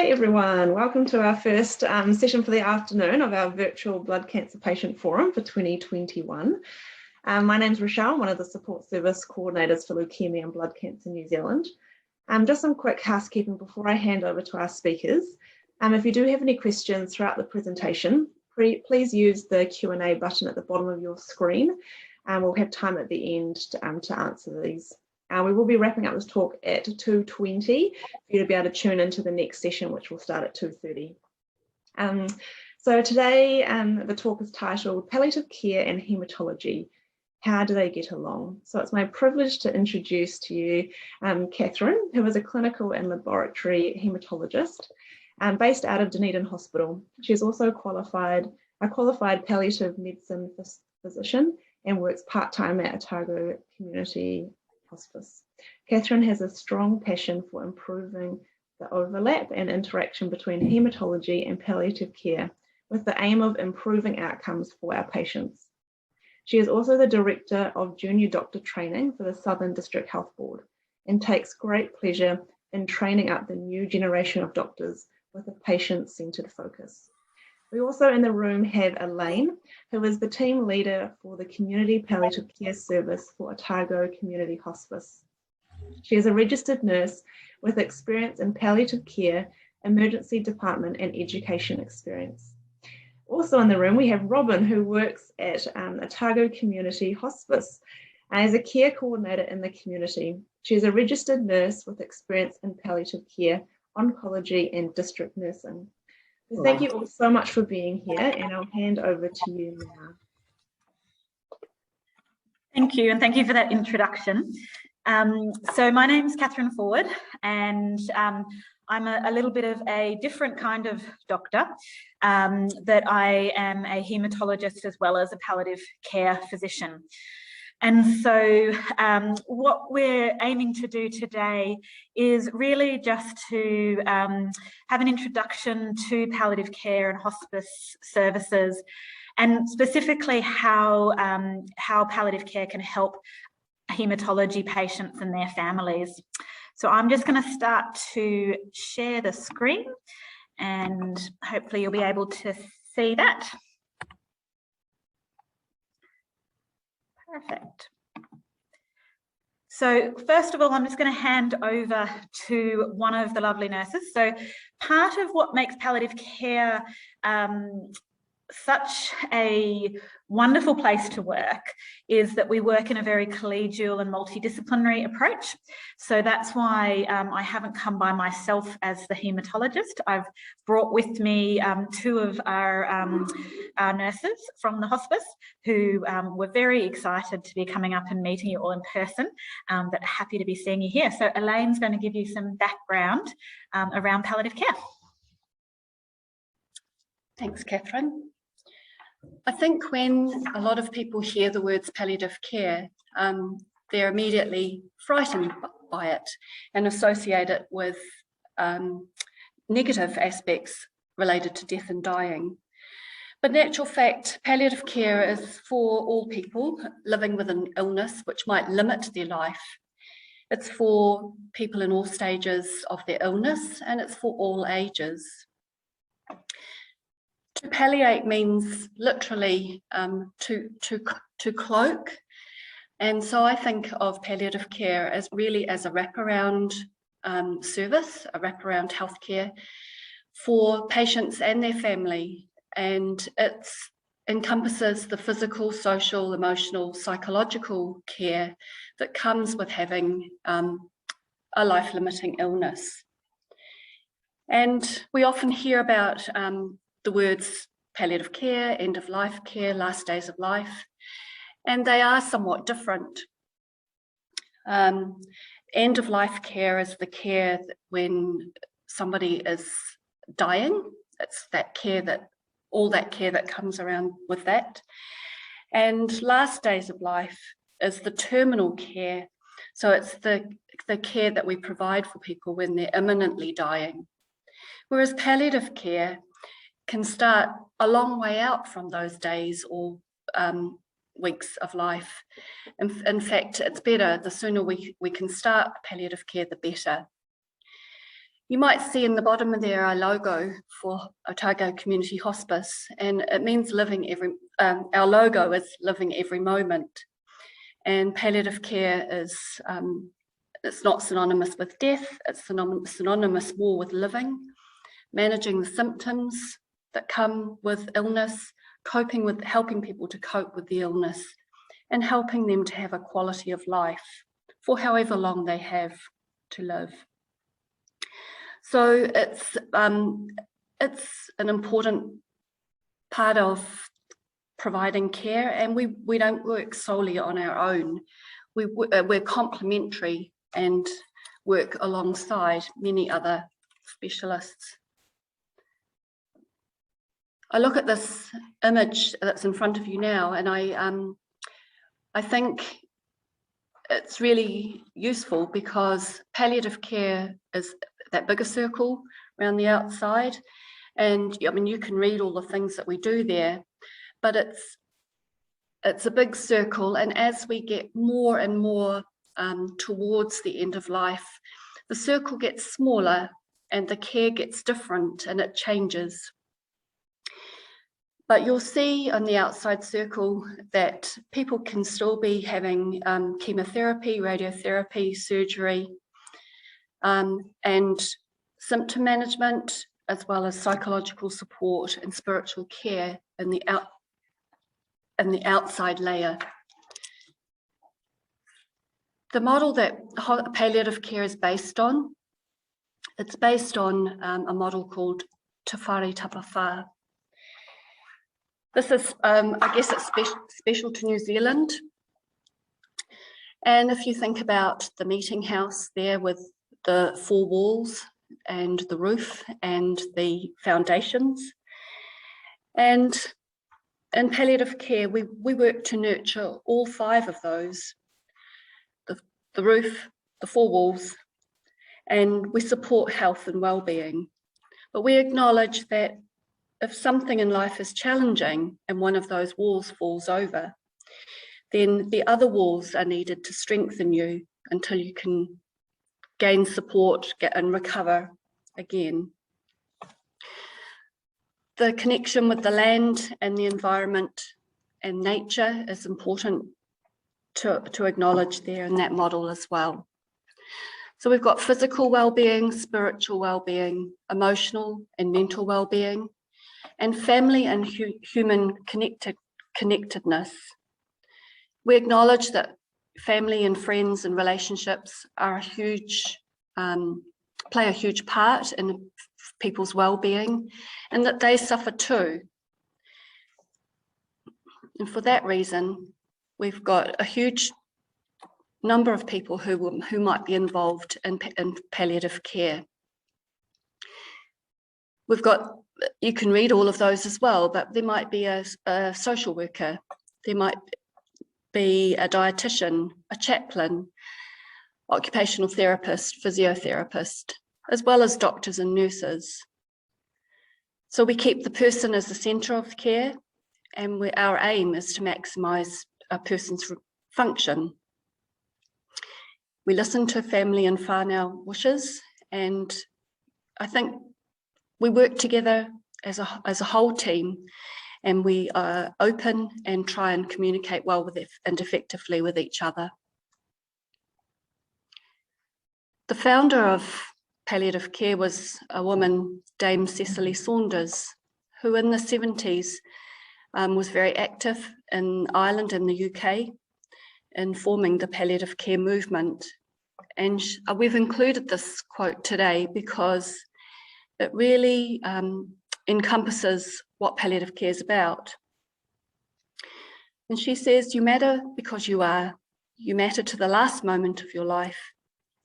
everyone, welcome to our first session for the afternoon of our virtual blood cancer patient forum for 2021. My name is Rochelle, one of the support service coordinators for Leukemia and Blood Cancer New Zealand. Just some quick housekeeping before I hand over to our speakers. If you do have any questions throughout the presentation, please use the Q&A button at the bottom of your screen. We'll have time at the end to answer these. We will be wrapping up this talk at 2:20 for you to be able to tune into the next session, which will start at 2:30. So today the talk is titled Palliative Care and Haematology. How do they get along? So it's my privilege to introduce to you Kathryn, who is a clinical and laboratory haematologist based out of Dunedin Hospital. She's also a qualified palliative medicine physician and works part-time at Otago Community Hospice. Kathryn has a strong passion for improving the overlap and interaction between haematology and palliative care with the aim of improving outcomes for our patients. She is also the Director of Junior Doctor Training for the Southern District Health Board and takes great pleasure in training up the new generation of doctors with a patient-centered focus. We also in the room have Elaine, who is the team leader for the Community Palliative Care Service for Otago Community Hospice. She is a registered nurse with experience in palliative care, emergency department and education experience. Also in the room, we have Robin, who works at Otago Community Hospice as a care coordinator in the community. She is a registered nurse with experience in palliative care, oncology and district nursing. So thank you all so much for being here, and I'll hand over to you now. Thank you, and thank you for that introduction. So my name's Kathryn Forwood, and I'm a little bit of a different kind of doctor, that I am a haematologist as well as a palliative care physician. And so what we're aiming to do today is really just to have an introduction to palliative care and hospice services, and specifically how palliative care can help haematology patients and their families. So I'm just going to start to share the screen, and hopefully you'll be able to see that. Perfect. So first of all, I'm just going to hand over to one of the lovely nurses. So part of what makes palliative care such a wonderful place to work is that we work in a very collegial and multidisciplinary approach. So that's why I haven't come by myself as the haematologist. I've brought with me two of our nurses from the hospice who were very excited to be coming up and meeting you all in person, but happy to be seeing you here. So Elaine's going to give you some background around palliative care. Thanks, Kathryn. I think when a lot of people hear the words palliative care, they're immediately frightened by it and associate it with negative aspects related to death and dying. But in actual fact, palliative care is for all people living with an illness which might limit their life. It's for people in all stages of their illness, and it's for all ages. To palliate means literally to cloak, and so I think of palliative care as really as a wraparound service, a wraparound healthcare for patients and their family, and it encompasses the physical, social, emotional, psychological care that comes with having a life-limiting illness. And we often hear about the words palliative care, end of life care, last days of life, and they are somewhat different. End of life care is the care that when somebody is dying. It's that care all that care that comes around with that. And last days of life is the terminal care. So it's the care that we provide for people when they're imminently dying. Whereas palliative care can start a long way out from those days or weeks of life. In fact, it's better, the sooner we can start palliative care, the better. You might see in the bottom of there our logo for Otago Community Hospice, and it means living every, our logo is living every moment. And palliative care is, it's not synonymous with death, it's synonymous more with living, managing the symptoms that come with illness, coping with, helping people to cope with the illness, and helping them to have a quality of life for however long they have to live. So it's an important part of providing care, and we don't work solely on our own. We're complementary and work alongside many other specialists. I look at this image that's in front of you now, and I think it's really useful because palliative care is that bigger circle around the outside. And I mean, you can read all the things that we do there, but it's a big circle. And as we get more and more towards the end of life, the circle gets smaller and the care gets different and it changes. But you'll see on the outside circle that people can still be having chemotherapy, radiotherapy, surgery, and symptom management, as well as psychological support and spiritual care in the outside layer. The model that palliative care is based on, it's based on a model called Te Whare Tapawha. This is, I guess it's special to New Zealand. And if you think about the meeting house there with the 4 walls and the roof and the foundations, and in palliative care, we work to nurture all 5 of those, the roof, the 4 walls, and we support health and well-being. But we acknowledge that if something in life is challenging and one of those walls falls over, then the other walls are needed to strengthen you until you can gain support and recover again. The connection with the land and the environment and nature is important to acknowledge there in that model as well. So we've got physical well-being, spiritual well-being, emotional and mental well-being, and family and human connectedness. We acknowledge that family and friends and relationships are a huge, play a huge part in people's well-being, and that they suffer too. And for that reason, we've got a huge number of people who might be involved in palliative care. We've got, you can read all of those as well, but there might be a social worker, there might be a dietitian, a chaplain, occupational therapist, physiotherapist, as well as doctors and nurses. So we keep the person as the centre of care, and our aim is to maximise a person's function. We listen to family and whānau wishes, and I think we work together as a whole team, and we are open and try and communicate well with and effectively with each other. The founder of palliative care was a woman, Dame Cecily Saunders, who in the 70s was very active in Ireland and the UK in forming the palliative care movement. And we've included this quote today because it really encompasses what palliative care is about. And she says, "You matter because you are. You matter to the last moment of your life,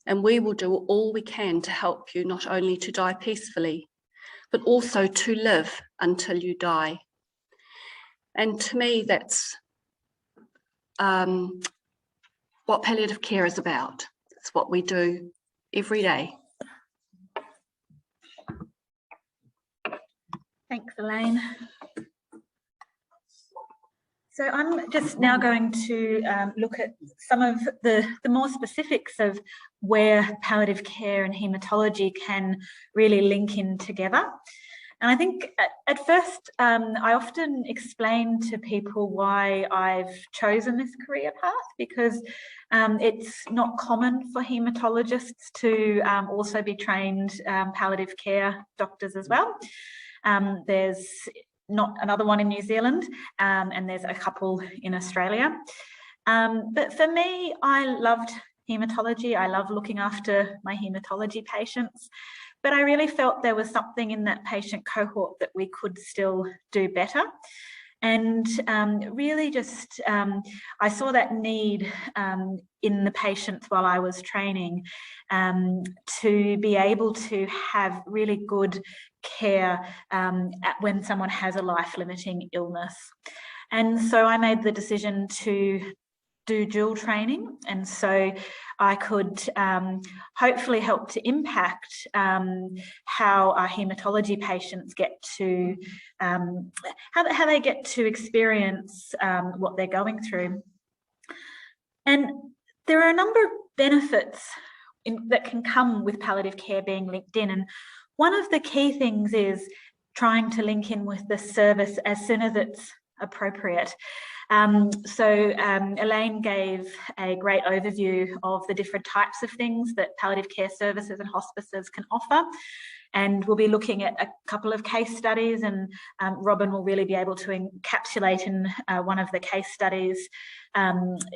and we will do all we can to help you not only to die peacefully, but also to live until you die." And to me, that's what palliative care is about. It's what we do every day. Thanks, Elaine. So I'm just now going to look at some of the more specifics of where palliative care and haematology can really link in together. And I think at first, I often explain to people why I've chosen this career path, because it's not common for haematologists to also be trained palliative care doctors as well. There's not another one in New Zealand, and there's a couple in Australia. But for me, I loved haematology. I love looking after my haematology patients, but I really felt there was something in that patient cohort that we could still do better. And really just, I saw that need in the patients while I was training to be able to have really good care when someone has a life-limiting illness. And so I made the decision to do dual training, and so I could hopefully help to impact how our haematology patients get to, how they get to experience what they're going through. And there are a number of benefits that can come with palliative care being linked in, and one of the key things is trying to link in with the service as soon as it's appropriate. Elaine gave a great overview of the different types of things that palliative care services and hospices can offer. And we'll be looking at a couple of case studies, and Robin will really be able to encapsulate in one of the case studies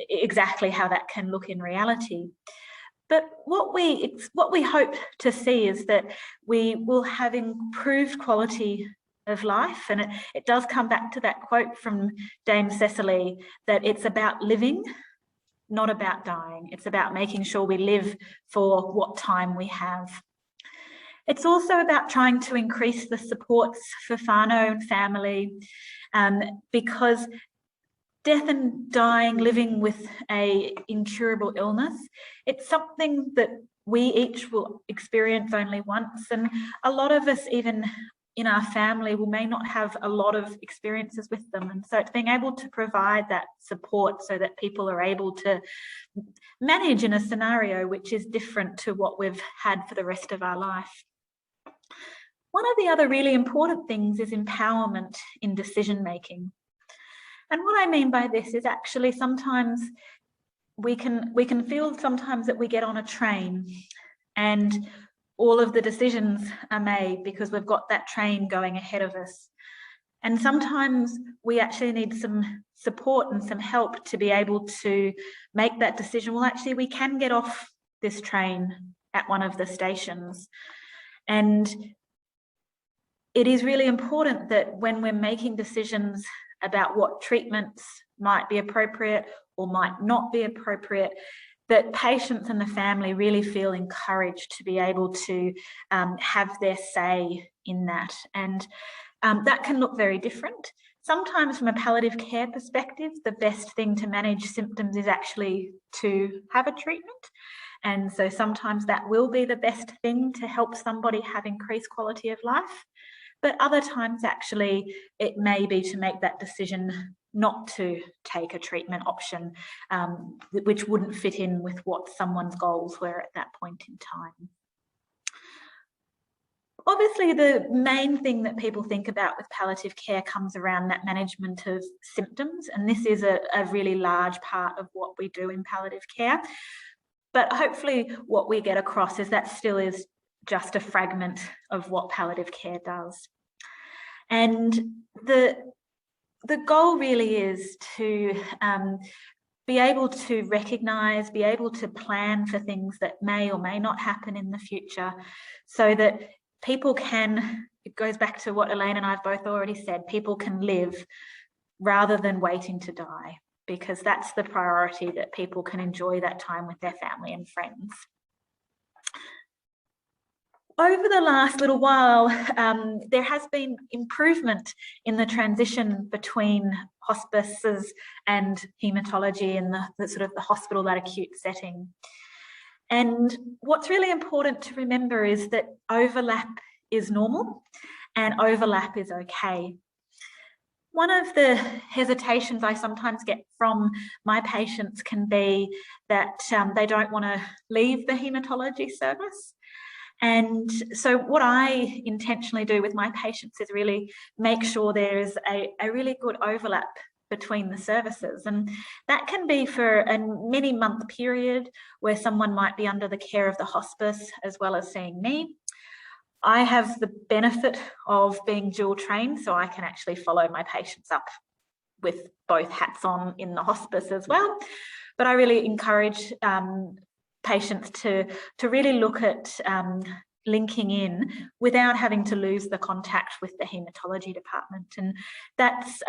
exactly how that can look in reality. But what we hope to see is that we will have improved quality of life, and it does come back to that quote from Dame Cecily, that it's about living, not about dying. It's about making sure we live for what time we have. It's also about trying to increase the supports for whānau and family, because death and dying, living with an incurable illness, it's something that we each will experience only once, and a lot of us, even in our family, we may not have a lot of experiences with them. And so it's being able to provide that support so that people are able to manage in a scenario which is different to what we've had for the rest of our life. One of the other really important things is empowerment in decision making. And what I mean by this is actually sometimes we can feel sometimes that we get on a train and all of the decisions are made because we've got that train going ahead of us. And sometimes we actually need some support and some help to be able to make that decision. Well, actually, we can get off this train at one of the stations. And it is really important that when we're making decisions about what treatments might be appropriate or might not be appropriate, that patients and the family really feel encouraged to be able to have their say in that. And that can look very different. Sometimes from a palliative care perspective, the best thing to manage symptoms is actually to have a treatment. And so sometimes that will be the best thing to help somebody have increased quality of life. But other times actually it may be to make that decision not to take a treatment option, which wouldn't fit in with what someone's goals were at that point in time. Obviously, the main thing that people think about with palliative care comes around that management of symptoms, and this is a really large part of what we do in palliative care. But hopefully what we get across is that still is just a fragment of what palliative care does. And the goal really is to be able to recognise, be able to plan for things that may or may not happen in the future, so that people can, it goes back to what Elaine and I have both already said, people can live rather than waiting to die, because that's the priority, that people can enjoy that time with their family and friends. Over the last little while, there has been improvement in the transition between hospices and haematology in the sort of the hospital, that acute setting. And what's really important to remember is that overlap is normal and overlap is okay. One of the hesitations I sometimes get from my patients can be that they don't want to leave the haematology service. And so what I intentionally do with my patients is really make sure there is a really good overlap between the services. And that can be for a many month period where someone might be under the care of the hospice as well as seeing me. I have the benefit of being dual trained, so I can actually follow my patients up with both hats on in the hospice as well. But I really encourage patients to really look at linking in without having to lose the contact with the haematology department. And that's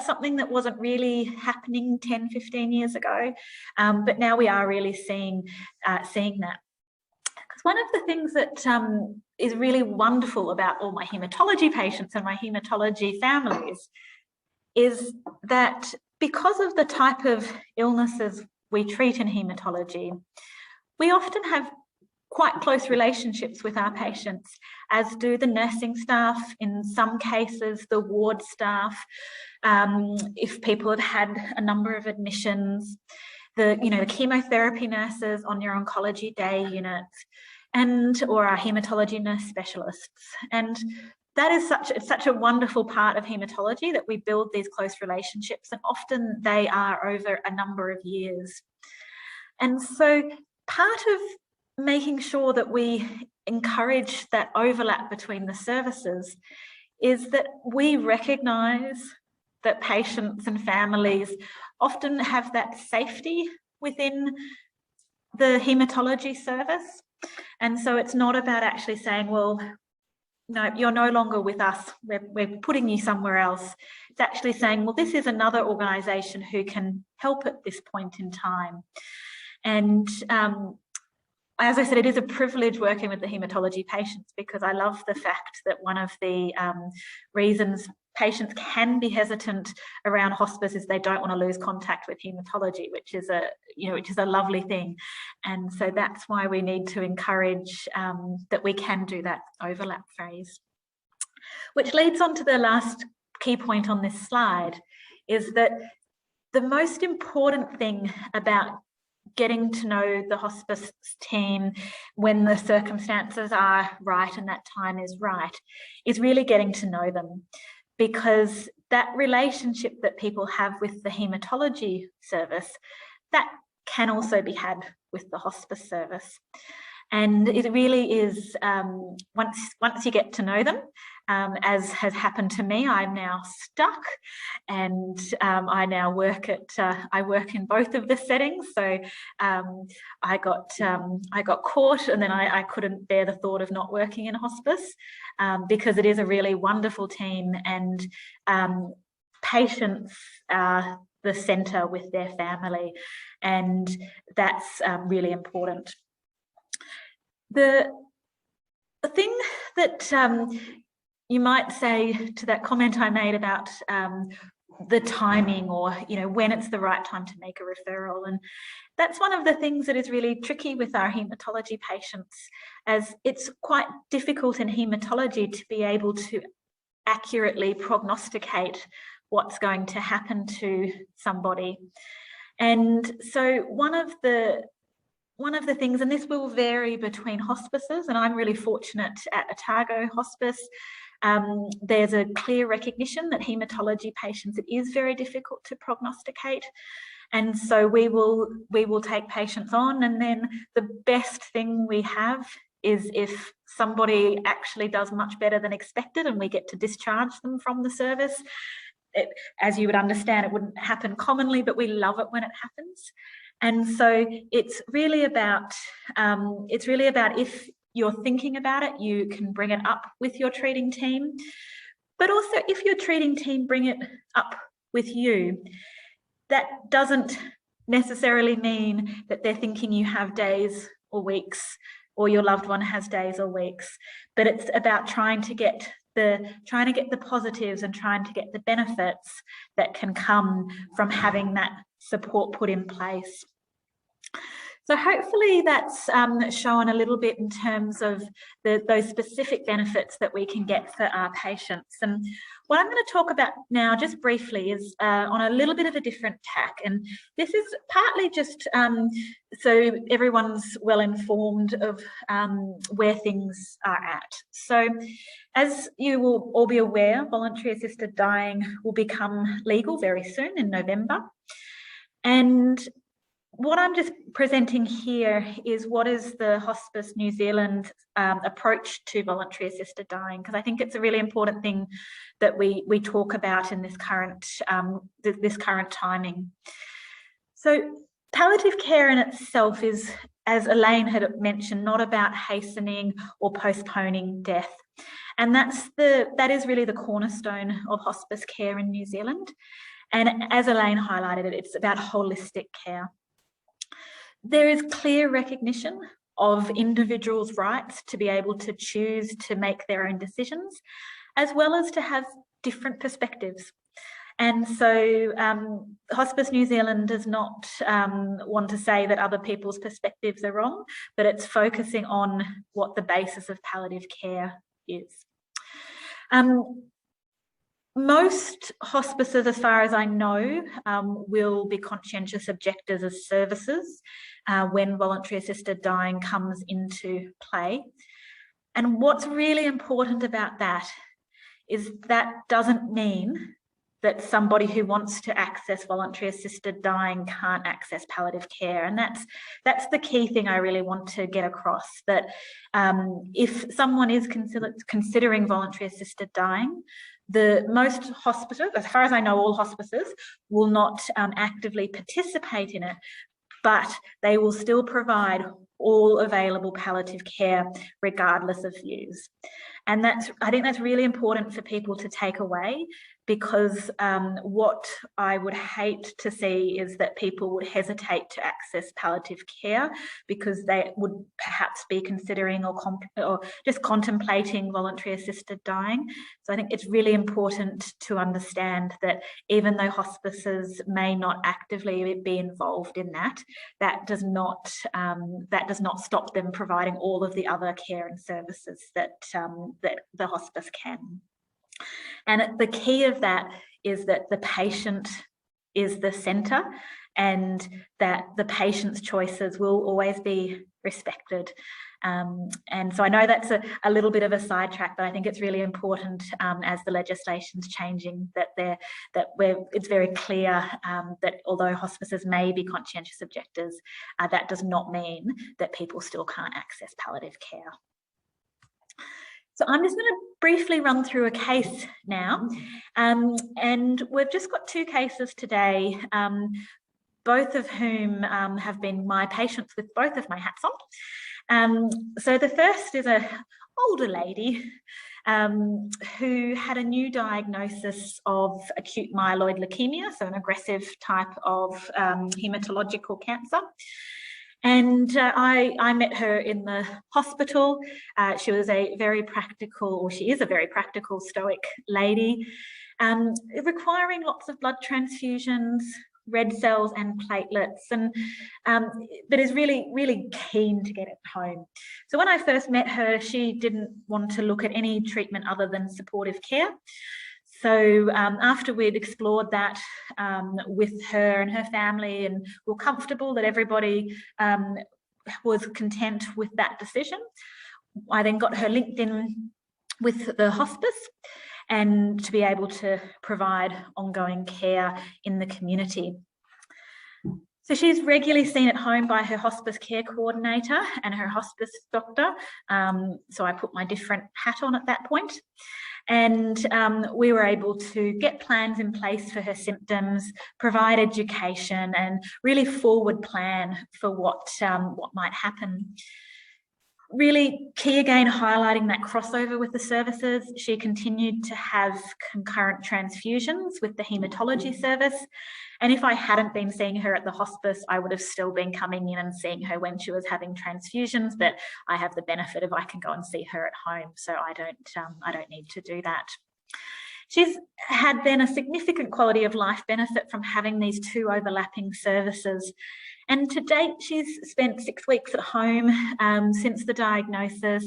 something that wasn't really happening 10, 15 years ago, but now we are really seeing that. Because one of the things that is really wonderful about all my haematology patients and my haematology families is that because of the type of illnesses we treat in haematology, we often have quite close relationships with our patients, as do the nursing staff, in some cases the ward staff, if people have had a number of admissions, the chemotherapy nurses on your oncology day units, or our haematology nurse specialists. And that is such a wonderful part of haematology, that we build these close relationships, and often they are over a number of years. And so part of making sure that we encourage that overlap between the services is that we recognise that patients and families often have that safety within the haematology service. And so it's not about actually saying, well, no, you're no longer with us, we're putting you somewhere else. It's actually saying, well, this is another organisation who can help at this point in time. And as I said, it is a privilege working with the haematology patients, because I love the fact that one of the reasons patients can be hesitant around hospice is they don't want to lose contact with haematology, which is a lovely thing. And so that's why we need to encourage that we can do that overlap phase. Which leads on to the last key point on this slide, is that the most important thing about getting to know the hospice team when the circumstances are right and that time is right is really getting to know them, because that relationship that people have with the haematology service, that can also be had with the hospice service. And it really is, once you get to know them, as has happened to me, I'm now stuck, and I now work in both of the settings. So I got caught, and then I couldn't bear the thought of not working in hospice, because it is a really wonderful team, and patients are the centre with their family, and that's really important. The thing that you might say to that comment I made about the timing, or when it's the right time to make a referral, and that's one of the things that is really tricky with our haematology patients, as it's quite difficult in haematology to be able to accurately prognosticate what's going to happen to somebody. And so one of the things, and this will vary between hospices, and I'm really fortunate at Otago Hospice, there's a clear recognition that haematology patients, it is very difficult to prognosticate. And so we will take patients on, and then the best thing we have is if somebody actually does much better than expected and we get to discharge them from the service. As you would understand, it wouldn't happen commonly, but we love it when it happens. And so it's really about if you're thinking about it, you can bring it up with your treating team. But also, if your treating team bring it up with you, that doesn't necessarily mean that they're thinking you have days or weeks, or your loved one has days or weeks. But it's about trying to get the positives and trying to get the benefits that can come from having that support put in place. So hopefully that's shown a little bit in terms of those specific benefits that we can get for our patients. And what I'm going to talk about now just briefly is on a little bit of a different tack. And this is partly just so everyone's well informed of where things are at. So as you will all be aware, voluntary assisted dying will become legal very soon in November. And what I'm just presenting here is what is the Hospice New Zealand approach to voluntary assisted dying, because I think it's a really important thing that we talk about in this current timing. So palliative care in itself is, as Elaine had mentioned, not about hastening or postponing death. And that is really the cornerstone of hospice care in New Zealand. And as Elaine highlighted it, it's about holistic care. There is clear recognition of individuals' rights to be able to choose to make their own decisions, as well as to have different perspectives. And so Hospice New Zealand does not want to say that other people's perspectives are wrong, but it's focusing on what the basis of palliative care is. Most hospices, as far as I know, will be conscientious objectors as services when voluntary assisted dying comes into play. And what's really important about that is that doesn't mean that somebody who wants to access voluntary assisted dying can't access palliative care. And that's the key thing I really want to get across, that if someone is considering voluntary assisted dying, most hospices, as far as I know, all hospices will not actively participate in it, but they will still provide all available palliative care regardless of views. And I think that's really important for people to take away, because what I would hate to see is that people would hesitate to access palliative care because they would perhaps be considering or just contemplating voluntary assisted dying. So I think it's really important to understand that even though hospices may not actively be involved in that does not stop them providing all of the other care and services that the hospice can. And the key of that is that the patient is the centre, and that the patient's choices will always be respected. And so I know that's a little bit of a sidetrack, but I think it's really important as the legislation's changing it's very clear that although hospices may be conscientious objectors, that does not mean that people still can't access palliative care. So I'm just going to briefly run through a case now, and we've just got two cases today, both of whom have been my patients with both of my hats on. So the first is an older lady who had a new diagnosis of acute myeloid leukemia, so an aggressive type of haematological cancer. And I met her in the hospital. She is a very practical stoic lady, requiring lots of blood transfusions, red cells and platelets, and but is really, really keen to get it home. So when I first met her, she didn't want to look at any treatment other than supportive care. So after we'd explored that with her and her family, and were comfortable that everybody was content with that decision, I then got her linked in with the hospice and to be able to provide ongoing care in the community. So she's regularly seen at home by her hospice care coordinator and her hospice doctor. So I put my different hat on at that point. And we were able to get plans in place for her symptoms, provide education, and really forward plan for what might happen. Really key again, highlighting that crossover with the services. She continued to have concurrent transfusions with the haematology service. And if I hadn't been seeing her at the hospice, I would have still been coming in and seeing her when she was having transfusions, but I have the benefit of I can go and see her at home, so I don't need to do that. She's had then a significant quality of life benefit from having these two overlapping services. And to date, she's spent 6 weeks at home since the diagnosis,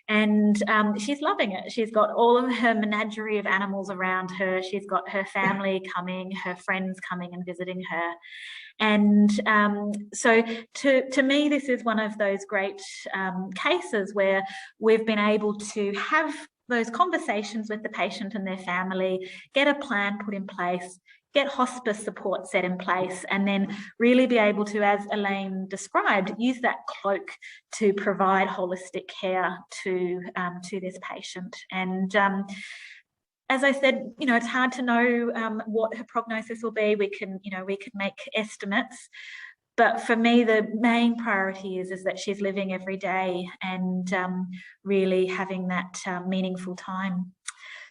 and she's loving it. She's got all of her menagerie of animals around her. She's got her family coming, her friends coming and visiting her. And so to me, this is one of those great cases where we've been able to have those conversations with the patient and their family, get a plan put in place, get hospice support set in place, and then really be able to, as Elaine described, use that cloak to provide holistic care to this patient. And as I said, it's hard to know what her prognosis will be. We can make estimates, but for me, the main priority is that she's living every day and really having that meaningful time.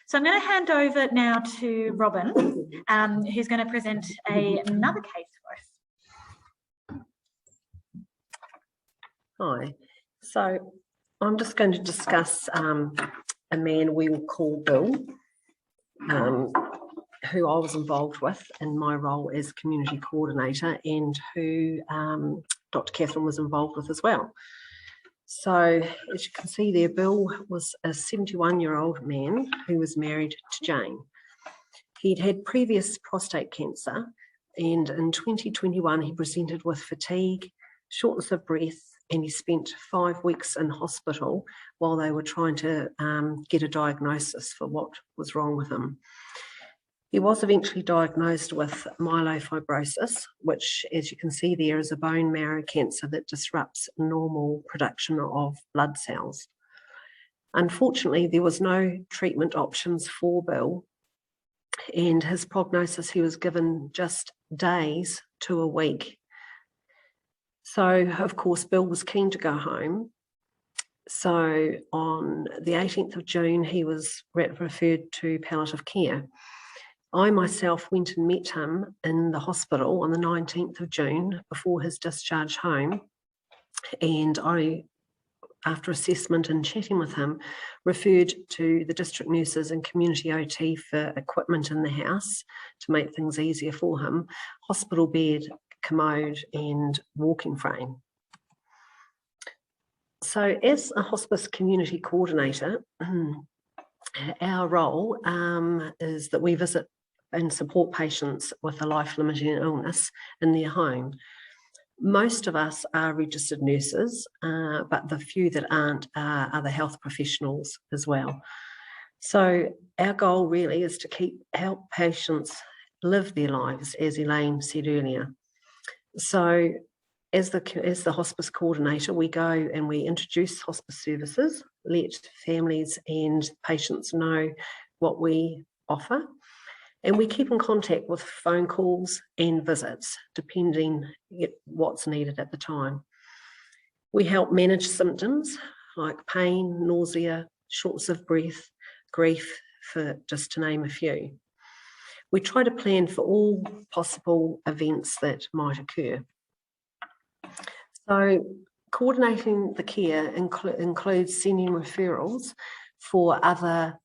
So I'm going to hand over now to Robin, who's going to present another case for us. Hi. So I'm just going to discuss a man we will call Bill, who I was involved with in my role as community coordinator, and who Dr Kathryn was involved with as well. So as you can see there, Bill was a 71-year-old man who was married to Jane. He'd had previous prostate cancer, and in 2021 he presented with fatigue, shortness of breath, and he spent 5 weeks in hospital while they were trying to get a diagnosis for what was wrong with him. He was eventually diagnosed with myelofibrosis, which, as you can see there, is a bone marrow cancer that disrupts normal production of blood cells. Unfortunately, there was no treatment options for Bill, and his prognosis, he was given just days to a week. So, of course, Bill was keen to go home. So on the 18th of June, he was referred to palliative care. I myself went and met him in the hospital on the 19th of June before his discharge home, and I, after assessment and chatting with him, referred to the district nurses and community OT for equipment in the house to make things easier for him: hospital bed, commode and walking frame. So as a hospice community coordinator, our role is that we visit and support patients with a life-limiting illness in their home. Most of us are registered nurses, but the few that aren't are other health professionals as well. So our goal really is to help patients live their lives, as Elaine said earlier. So as the hospice coordinator, we go and we introduce hospice services, let families and patients know what we offer, and we keep in contact with phone calls and visits, depending what's needed at the time. We help manage symptoms like pain, nausea, shortness of breath, grief, just to name a few. We try to plan for all possible events that might occur. So coordinating the care includes sending referrals for other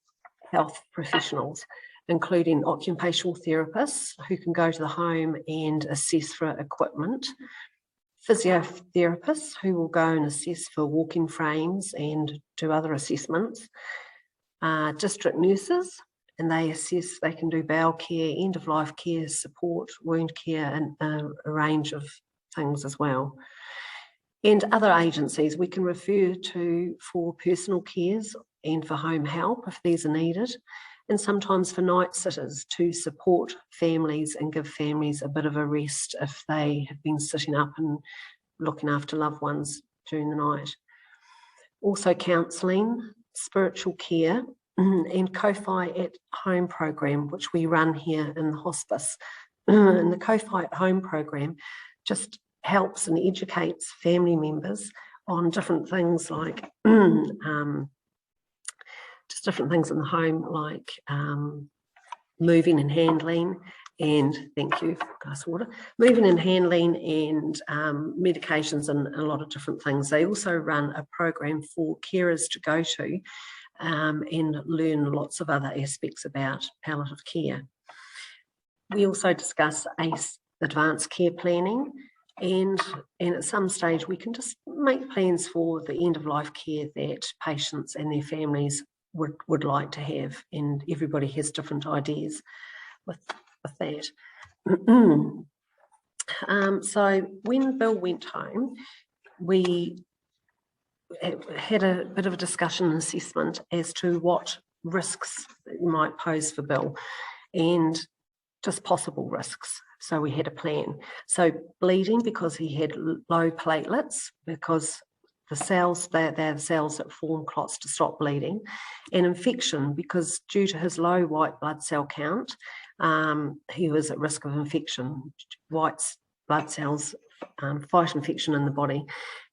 health professionals, including occupational therapists who can go to the home and assess for equipment, physiotherapists who will go and assess for walking frames and do other assessments, district nurses, and they can do bowel care, end-of-life care, support, wound care, and a range of things as well. And other agencies we can refer to for personal cares and for home help if these are needed, and sometimes for night sitters to support families and give families a bit of a rest if they have been sitting up and looking after loved ones during the night. Also counselling, spiritual care, and Co-Fi at Home program, which we run here in the hospice. And the Co-Fi at Home program just helps and educates family members on different things like just different things in the home, like moving and handling, and thank you, glass of water, moving and handling, and medications, and a lot of different things. They also run a program for carers to go to and learn lots of other aspects about palliative care. We also discuss advanced care planning, And at some stage, we can just make plans for the end of life care that patients and their families would like to have. And everybody has different ideas with that. So when Bill went home, we had a bit of a discussion and assessment as to what risks it might pose for Bill and just possible risks. So we had a plan. So bleeding, because he had low platelets, because the cells, they're the cells that form clots to stop bleeding, and infection, because due to his low white blood cell count, he was at risk of infection. White blood cells fight infection in the body,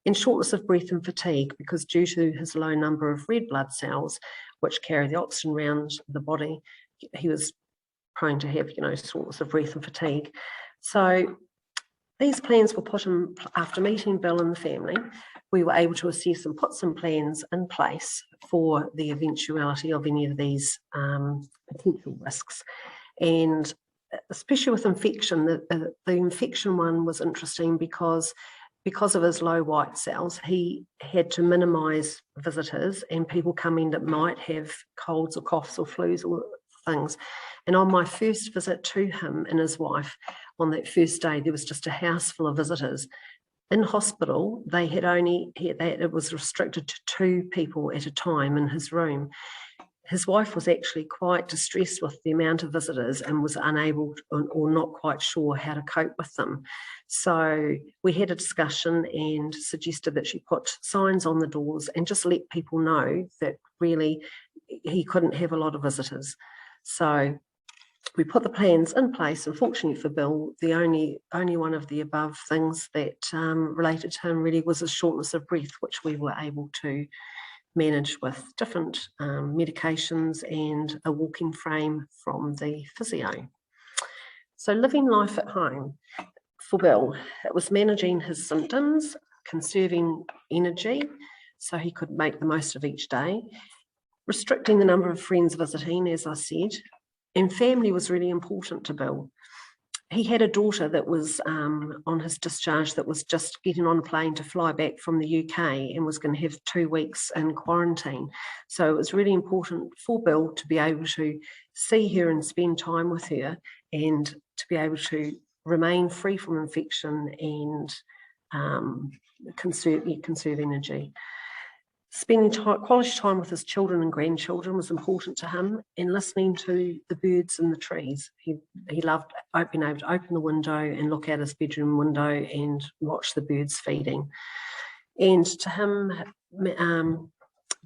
and shortness of breath and fatigue, because due to his low number of red blood cells, which carry the oxygen around the body, he was prone to have, shortness of breath and fatigue. So these plans were put in after meeting Bill and the family. We were able to assess and put some plans in place for the eventuality of any of these potential risks. And especially with infection, the infection one was interesting because of his low white cells, he had to minimise visitors and people coming that might have colds or coughs or flus or things. And on my first visit to him and his wife, on that first day, there was just a house full of visitors. In hospital, it was restricted to 2 people at a time in his room. His wife was actually quite distressed with the amount of visitors and was unable or not quite sure how to cope with them. So we had a discussion and suggested that she put signs on the doors and just let people know that really he couldn't have a lot of visitors. So we put the plans in place, and fortunately for Bill, the only one of the above things that related to him really was a shortness of breath, which we were able to manage with different medications and a walking frame from the physio. So living life at home for Bill, it was managing his symptoms, conserving energy so he could make the most of each day, restricting the number of friends visiting, as I said, and family was really important to Bill. He had a daughter that was on his discharge that was just getting on a plane to fly back from the UK and was going to have 2 weeks in quarantine. So it was really important for Bill to be able to see her and spend time with her and to be able to remain free from infection and conserve energy. Spending quality time with his children and grandchildren was important to him, and listening to the birds in the trees. He loved being able to open the window and look out his bedroom window and watch the birds feeding. And to him,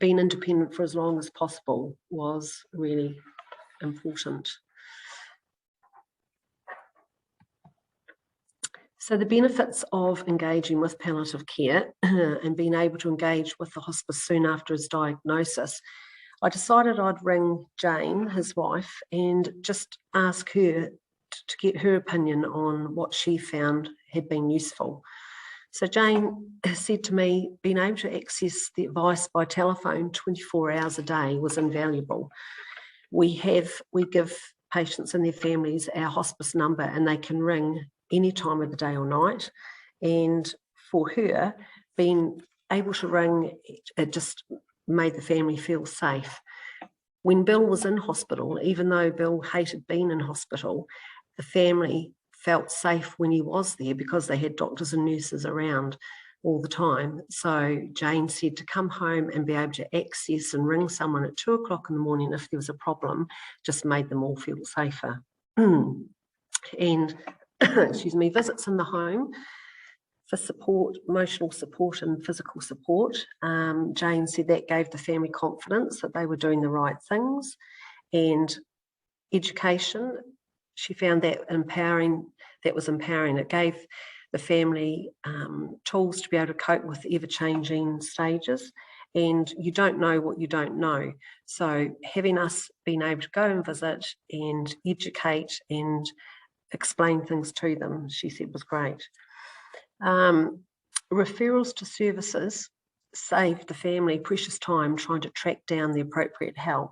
being independent for as long as possible was really important. So the benefits of engaging with palliative care and being able to engage with the hospice soon after his diagnosis, I decided I'd ring Jane, his wife, and just ask her to get her opinion on what she found had been useful. So Jane said to me, being able to access the advice by telephone 24 hours a day was invaluable. We give patients and their families our hospice number, and they can ring any time of the day or night. And for her, being able to ring, it just made the family feel safe. When Bill was in hospital, even though Bill hated being in hospital, the family felt safe when he was there because they had doctors and nurses around all the time. So Jane said to come home and be able to access and ring someone at 2 o'clock in the morning if there was a problem just made them all feel safer. And excuse me, visits in the home for support, emotional support and physical support. Jane said that gave the family confidence that they were doing the right things. And education, she found that empowering. It gave the family tools to be able to cope with ever-changing stages. And you don't know what you don't know. So having us being able to go and visit and educate and explain things to them, she said, was great. Referrals to services saved the family precious time trying to track down the appropriate help.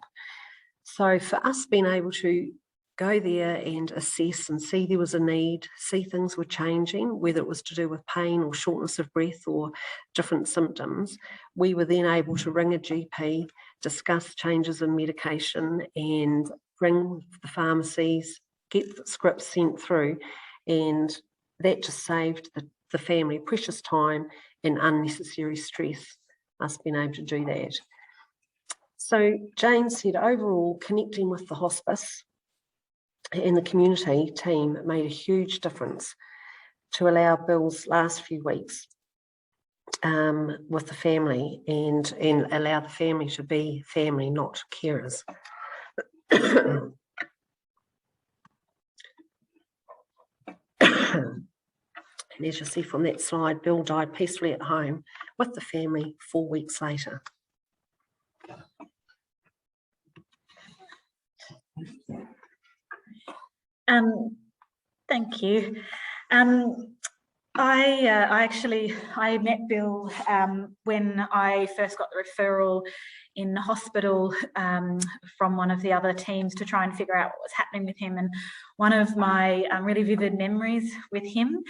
So for us being able to go there and assess and see there was a need, see things were changing, whether it was to do with pain or shortness of breath or different symptoms, we were then able to ring a GP, discuss changes in medication and ring the pharmacies, get the scripts sent through, and that just saved the family precious time and unnecessary stress, us being able to do that. So Jane said overall connecting with the hospice and the community team made a huge difference to allow Bill's last few weeks with the family and allow the family to be family, not carers. And as you see from that slide, Bill died peacefully at home with the family 4 weeks later. Thank you. I met Bill when I first got the referral in hospital from one of the other teams to try and figure out what was happening with him. And one of my really vivid memories with him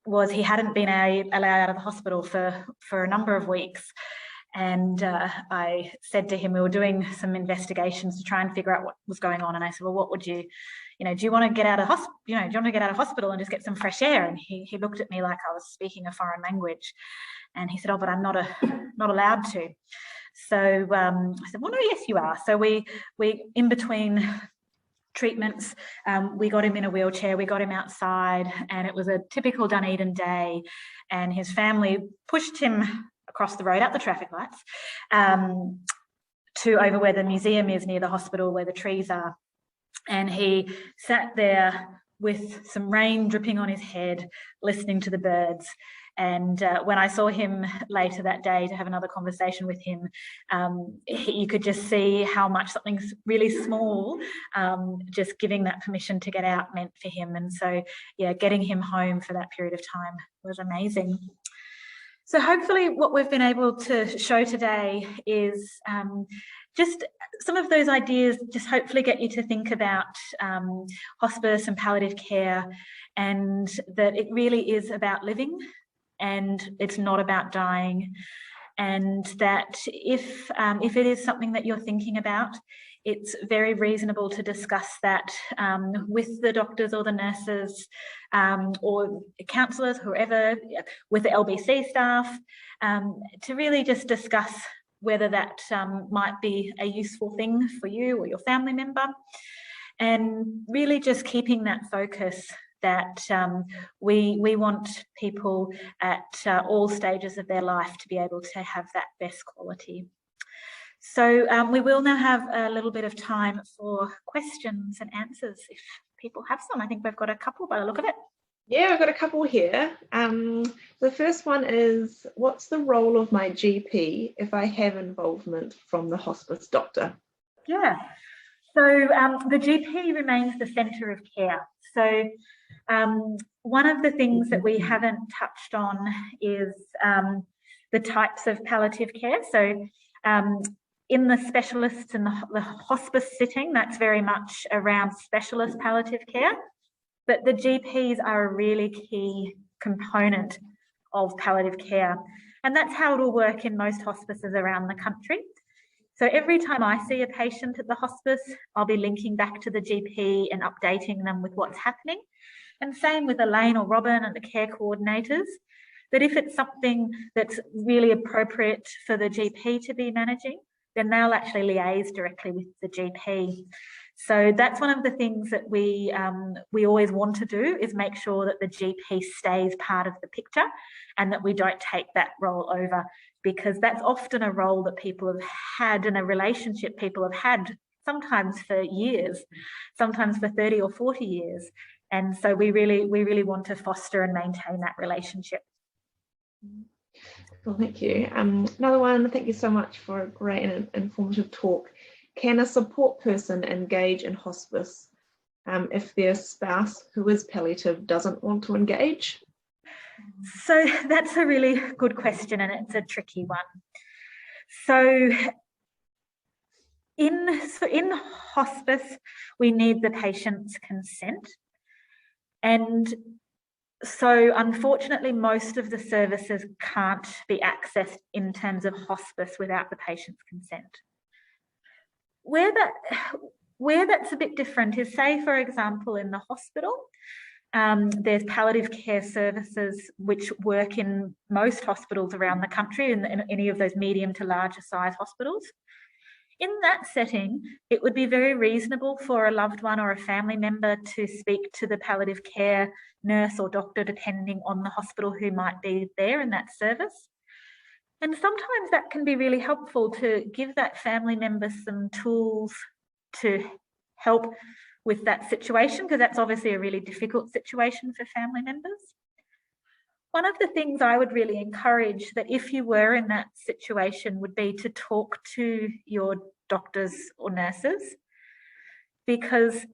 was he hadn't been allowed out of the hospital for a number of weeks. And I said to him, we were doing some investigations to try and figure out what was going on. And I said, well, what would you, do you want to get out of hospital? Do you want to get out of hospital and just get some fresh air? And he looked at me like I was speaking a foreign language. And he said, oh, but I'm not allowed to. So I said, well, no, yes, you are. So we in between treatments, we got him in a wheelchair, we got him outside, and it was a typical Dunedin day. And his family pushed him across the road, out the traffic lights, to over where the museum is near the hospital, where the trees are. And he sat there with some rain dripping on his head, listening to the birds. And when I saw him later that day to have another conversation with him, you could just see how much something really small, just giving that permission to get out meant for him. And so, yeah, getting him home for that period of time was amazing. So hopefully what we've been able to show today is just some of those ideas, just hopefully get you to think about hospice and palliative care, and that it really is about living and it's not about dying. And that if it is something that you're thinking about, it's very reasonable to discuss that with the doctors or the nurses or counsellors, whoever, with the LBC staff, to really just discuss whether that might be a useful thing for you or your family member. And really just keeping that focus that we want people at all stages of their life to be able to have that best quality. So we will now have a little bit of time for questions and answers if people have some. I think we've got a couple by the look of it. Yeah, I've got a couple here. The first one is, what's the role of my GP if I have involvement from the hospice doctor? Yeah, so the GP remains the centre of care. So one of the things that we haven't touched on is the types of palliative care. So in the specialists and the hospice sitting, that's very much around specialist palliative care. But the GPs are a really key component of palliative care. And that's how it will work in most hospices around the country. So every time I see a patient at the hospice, I'll be linking back to the GP and updating them with what's happening. And same with Elaine or Robin and the care coordinators, that if it's something that's really appropriate for the GP to be managing, then they'll actually liaise directly with the GP. So that's one of the things that we always want to do, is make sure that the GP stays part of the picture and that we don't take that role over, because that's often a role that people have had in a relationship people have had sometimes for years, sometimes for 30 or 40 years. And so we really want to foster and maintain that relationship. Well, thank you. Another one, thank you so much for a great and informative talk. Can a support person engage in hospice if their spouse, who is palliative, doesn't want to engage? So that's a really good question, and it's a tricky one. So in hospice, we need the patient's consent. And so unfortunately, most of the services can't be accessed in terms of hospice without the patient's consent. Where that's a bit different is, say, for example, in the hospital, there's palliative care services which work in most hospitals around the country, in any of those medium to larger size hospitals. In that setting, it would be very reasonable for a loved one or a family member to speak to the palliative care nurse or doctor, depending on the hospital who might be there in that service. And sometimes that can be really helpful to give that family member some tools to help with that situation, because that's obviously a really difficult situation for family members. One of the things I would really encourage, that if you were in that situation, would be to talk to your doctors or nurses, because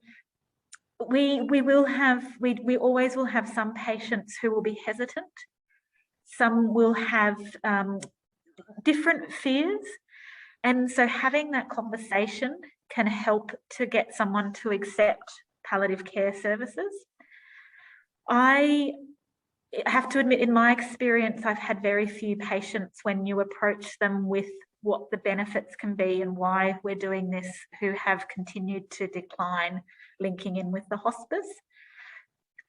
we always will have some patients who will be hesitant. Some will have different fears. And so having that conversation can help to get someone to accept palliative care services. I have to admit, in my experience, I've had very few patients, when you approach them with what the benefits can be and why we're doing this, who have continued to decline linking in with the hospice.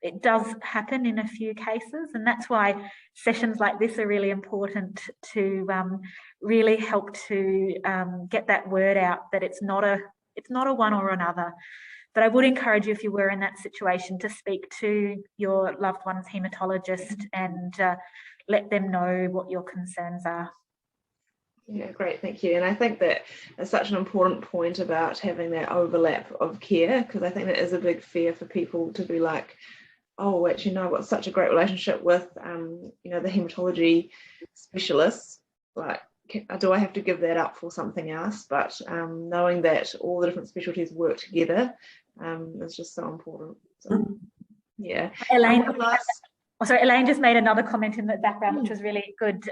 It does happen in a few cases, and that's why sessions like this are really important to really help to get that word out, that it's not a one or another. But I would encourage you, if you were in that situation, to speak to your loved one's haematologist and let them know what your concerns are. Yeah, great, thank you. And I think that is such an important point about having that overlap of care, because I think that is a big fear for people, to be like, oh, actually, no, I've got such a great relationship with, the haematology specialists. Like, do I have to give that up for something else? But knowing that all the different specialties work together is just so important. So, yeah. Elaine just made another comment in the background, which was really good.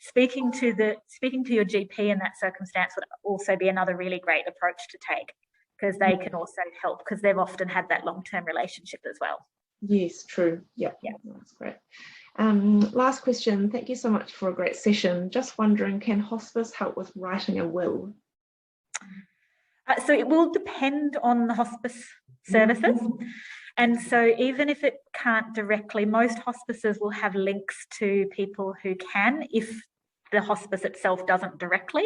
Speaking to your GP in that circumstance would also be another really great approach to take, because they can also help, because they've often had that long-term relationship as well. Yes, true. Yeah, that's great. Last question. Thank you so much for a great session. Just wondering, can hospice help with writing a will? So it will depend on the hospice services. And so even if it can't directly, most hospices will have links to people who can, if the hospice itself doesn't directly.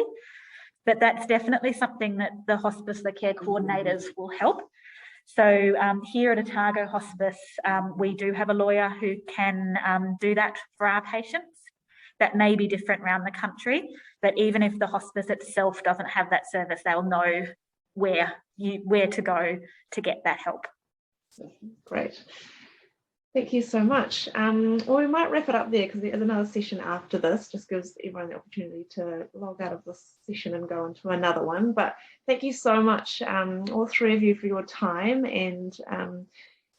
But that's definitely something that the hospice, the care coordinators, will help. So here at Otago Hospice, we do have a lawyer who can do that for our patients. That may be different around the country, but even if the hospice itself doesn't have that service, they'll know where to go to get that help. Great. Thank you so much. Well, we might wrap it up there, because there is another session after this. Just gives everyone the opportunity to log out of this session and go into another one. But thank you so much, all three of you, for your time. And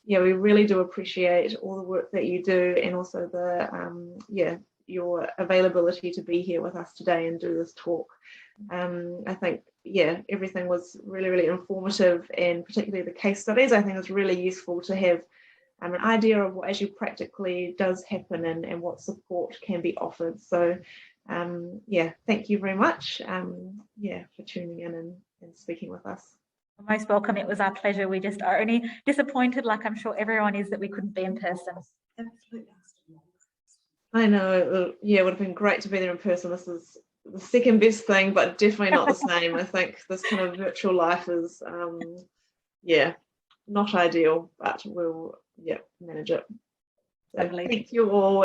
we really do appreciate all the work that you do, and also the your availability to be here with us today and do this talk. I think everything was really, really informative, and particularly the case studies. I think it's really useful to have an idea of what actually practically does happen, and what support can be offered. So thank you very much for tuning in and speaking with us. Most welcome. It was our pleasure. We just are only disappointed, like I'm sure everyone is, that we couldn't be in person. Absolutely. I know, it would have been great to be there in person. This is the second best thing, but definitely not the same. I think this kind of virtual life is not ideal, but we'll manage it. So thank you all.